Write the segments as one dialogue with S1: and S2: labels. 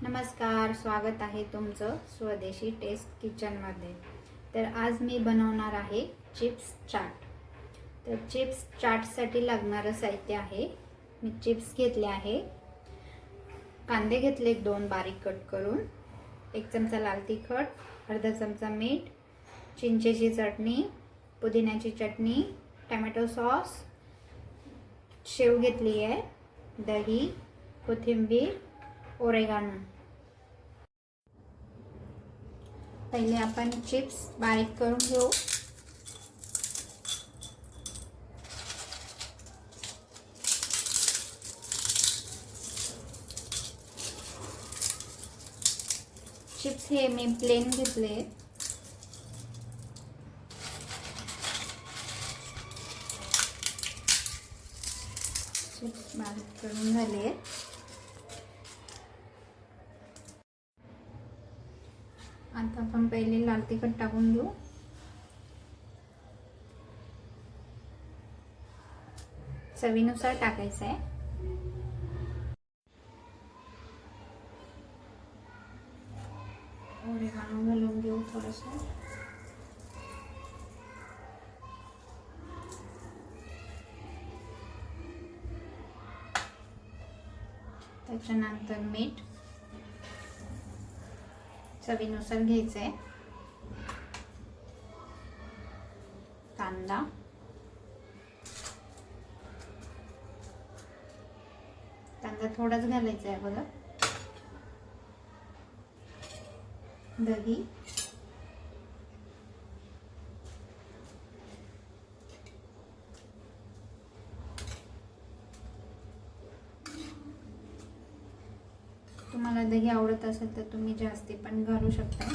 S1: नमस्कार, स्वागत आहे तुमचं स्वदेशी टेस्ट किचनमध्ये। तर आज मी बनवणार आहे चिप्स चाट। तर चिप्स चाटसाठी लागणारं साहित्य आहे, मी चिप्स घेतले आहे, कांदे घेतले 2 बारीक कट करून, 1 चमचा लाल तिखट, अर्धा चमचा मीठ, चिंचेची चटणी, पुदिन्याची चटणी, टोमॅटो सॉस, शेव घेतली आहे, दही, कोथिंबीर, ओरेगानो। पहिले आपण चिप्स बारीक करून घेऊ। चिप्स हे मी प्लेन घेतले। चिप्स बारीक करून झाले। आता आपण पहिले लाल तिखट टाकून घेऊ। चवीनुसार टाकायचं आहे। ओरेगानो घालून घेऊ थोडंसं। त्याच्यानंतर मीठ चवीनुसार घ्यायचं आहे। कांदा, थोडाच घालायचा आहे अगोदर, दही, तुम्हाला दही आवडत असेल तर तुम्ही जास्ती पण घालू शकता।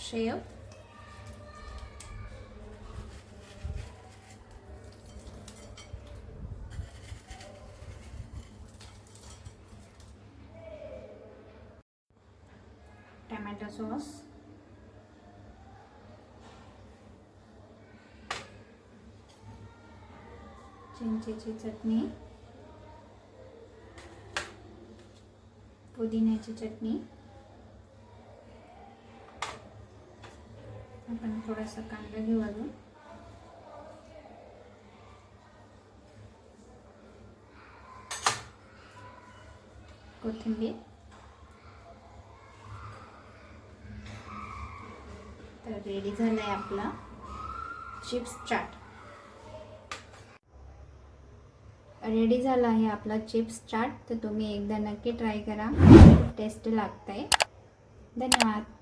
S1: शेव, टोमॅटो सॉस, चिंचेची चटणी, पुदिन्याची चटणी, आपण थोडासा कांदा घेऊ अजून, कोथिंबीर। तर रेडी झालाय आपला चिप्स चाट। रेडी झाला आहे आपला चिप्स चाट। तर तुम्ही एकदा नक्की ट्राय करा, खूप टेस्टी लागतंय। धन्यवाद।